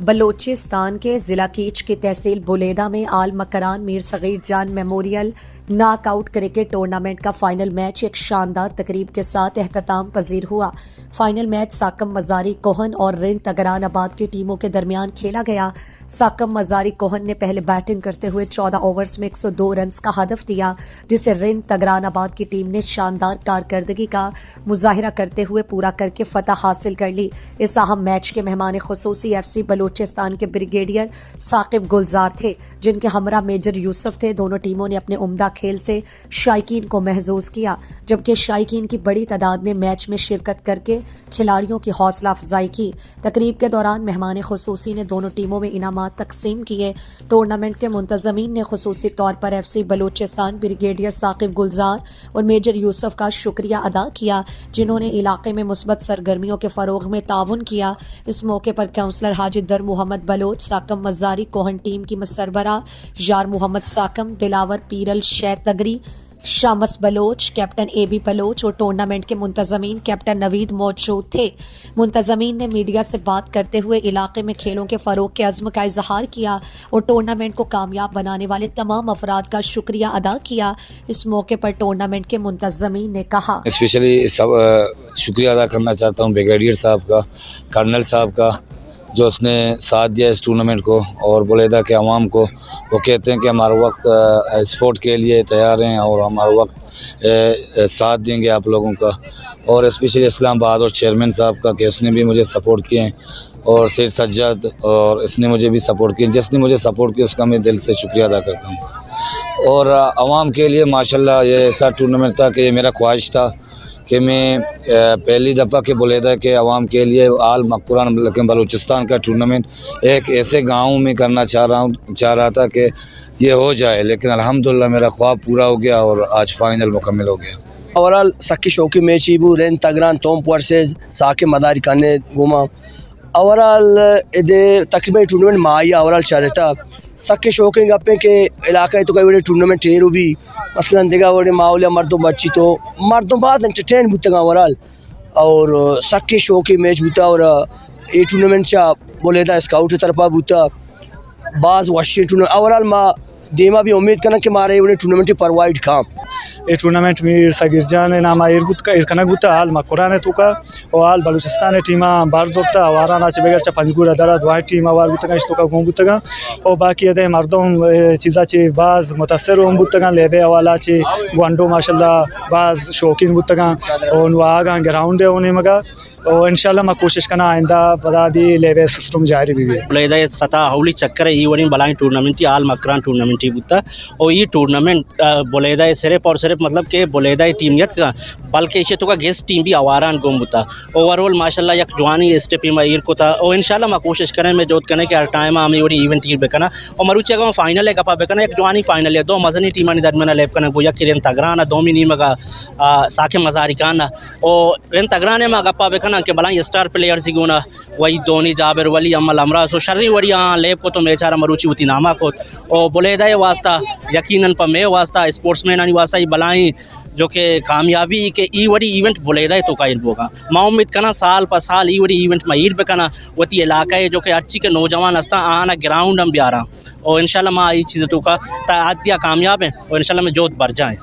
बलोचिस्तान के जिला कीच की तहसील बुलेदा में आल मकरान मीर सगीर जान मेमोरियल नॉकआउट क्रिकेट टूर्नामेंट का फाइनल मैच एक शानदार तकरीब के साथ एहतताम पजीर हुआ। फाइनल मैच साकम मजारी कोहन और रिंद तगरान आबाद की टीमों के दरमियान खेला गया। साकम मजारी कोहन ने पहले बैटिंग करते हुए 14 ओवर्स में 102 रन का हदफ दिया, जिसे रिंद तगरान आबाद की टीम ने शानदार कारकर्दगी का मुजाहिरा करते हुए पूरा करके फतह हासिल कर ली। इस अहम मैच के मेहमान खुसूसी FC बलोचिस्तान के ब्रिगेडियर साकिब गुलजार थे, जिनके हमरा मेजर यूसुफ थे। दोनों टीमों ने अपने उम्दा खेल से शायकीन को महजूज किया, जबकि शायकीन की बड़ी तादाद ने मैच में शिरकत करके खिलाड़ियों की हौसला अफजाई की। तकरीब के दौरान मेहमान खुसूसी ने दोनों टीमों में इनामात तकसीम किए। टूर्नामेंट के मुंतजमीन ने खुसूसी तौर पर FC बलोचिस्तान ब्रिगेडियर साकिब गुलजार और मेजर यूसुफ का शुक्रिया अदा किया, जिन्होंने इलाके में मुस्बत सरगर्मियों के फरोग में ताउन किया। इस मौके पर काउंसलर हाजी दर मोहम्मद बलोच, साकम मजारी कोहन टीम की सरबराह यार मोहम्मद साकम, दिलावर पीरल शैत तगरी, शामस बलोच, कैप्टन AB बलोच और टूर्नामेंट के मुंतजमीन कैप्टन नवीद मौजूद थे। मुंतजमीन ने मीडिया से बात करते हुए इलाके में खेलों के फरोग के अज़्म का इजहार किया और टूर्नामेंट को कामयाब बनाने वाले तमाम अफराद का शुक्रिया अदा किया। इस मौके पर टूर्नामेंट के मुंतजमीन ने कहा, स्पेशली सब शुक्रिया अदा करना चाहता हूँ ब्रिगेडियर साहब का, कर्नल साहब का, जो उसने साथ दिया इस टूर्नामेंट को, और बुलेदा के अवाम को। वो कहते हैं कि हमारा वक्त स्पोर्ट के लिए तैयार हैं और हमारा वक्त साथ देंगे आप लोगों का। और स्पेशली इस्लामाबाद और चेयरमैन साहब का कि उसने भी मुझे सपोर्ट किए हैं, और सैयद सज्जाद और इसने मुझे भी सपोर्ट किया। जिसने मुझे सपोर्ट किया उसका मैं दिल से शुक्रिया अदा करता हूँ। और अवाम के लिए माशाल्लाह ये ऐसा टूर्नामेंट था कि ये मेरा ख्वाहिश था कि मैं पहली दफ़ा के बुलेदा के अवाम के लिए आल मकरान बलूचिस्तान का टूर्नामेंट एक ऐसे गाँव में करना चाह रहा था कि ये हो जाए, लेकिन अल्हम्दुलिल्लाह मेरा ख्वाब पूरा हो गया और आज फाइनल मुकम्मल हो गया। ओवरऑल सक्की शौकी मैच इबू रेन तगरान तोम वर्सेस साके मदारी काने गुमा ओवरऑल इदे तकरीबन टूर्नामेंट माया ओवरऑल चलता सक्के शौकीन गप्पे के इलाका तो कई टूर्नामेंट टेरू भी मसलन देगा वो माहौल मर्दों बच्ची तो मर्दों बाद एंटरटेन बुतगा ओवरऑल और सक्के शौकी मैच बुता और ये टूर्नामेंट चा बुलेदा स्काउट तरफा बुता बाज वाशी टूर्नामेंट ओवरऑल मा देमा भी उम्मीद करना कि मारे ये टूर्नामेंट प्रोवाइड खाम ये टूर्नामेंट में सगिरजान नाम इरगुत का इरकना गुता हाल मकुरान तुका और हाल बलूचिस्तान टीमा बार दोता आवारा नाच बेगर चा पंजगुर अदरा दुआ टीम आवार गुतगा इस्तुका गों गुतगा और बाकी अदे मर्दों चीज़ा चे बाज मुतासर हों गुतगा लेबे वाला चे गुंडो माशाल्लाह बाज शौकीन गुतगा और नुआगा ग्राउंड है उन्हें मगा और इंशाल्लाह मैं कोशिश करना आइंदा बता भी लेवे सिस्टम जारी भी बुलेदा सता हौली चक्कर है ये बलाई टूर्नामेंट आल मकरान टूर्नामेंट ही बुता और ये टूर्नामेंट बुलेदा सिर्फ और सिर्फ मतलब कि बुलेदा टीमियत का बल्कि इसे तो का गेस्ट टीम भी आवारान गुम बुता ओवरऑल माशाल्लाह यक जवानी स्टेप में ईर को था और इंशाल्लाह मैं कोशिश करें मैं जोत करने के हर टाइम हमें वो इवेंट ईर बेकना और मरुचे का फाइनल है कपा बेकना एक जवानी फाइनल है दो मजनी टीम ने दरमियान लेप करना गोया किरन तगराना दो मिनी मगा साके मजारी काना और रेन तगराने में गप्पा बेकना के बला स्टार प्लेयर सी गुना वही धोनी जाबिर वली अमल अमरा सो शर्री वरी लेप को तो मेचारा मरुची उती नामा को और बुलेदा वास्ता यकीनन पर मैं वास्ता स्पोर्ट्समैन आनी वास्ता ही बलाई जो कि कामयाबी के ई वरी इवेंट बुलेदा तो कायल बोगा मैं उम्मीद करना साल पर साल ई वरी इवेंट में ईर पे करना वती इलाका है जो कि अच्छी के नौजवान हस्ता आना ग्राउंड हम भी आ रहा और इंशाल्लाह मैं ये चीज़ें तो का आदिया कामयाब है और इंशाल्लाह में जोत बढ़ जाए।